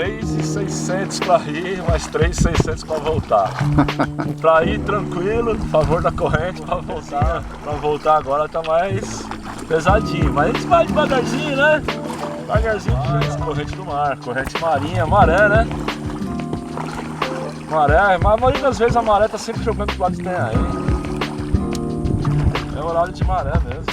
3.600 pra ir, mais 3.600 pra voltar. Pra ir tranquilo, a favor da corrente, pra voltar agora tá mais pesadinho. Mas a gente vai devagarzinho, né? Devagarzinho, corrente do mar, corrente marinha, maré, né? Maré, mas a maioria das vezes a maré tá sempre jogando pro lado que tem aí. É horário de maré mesmo.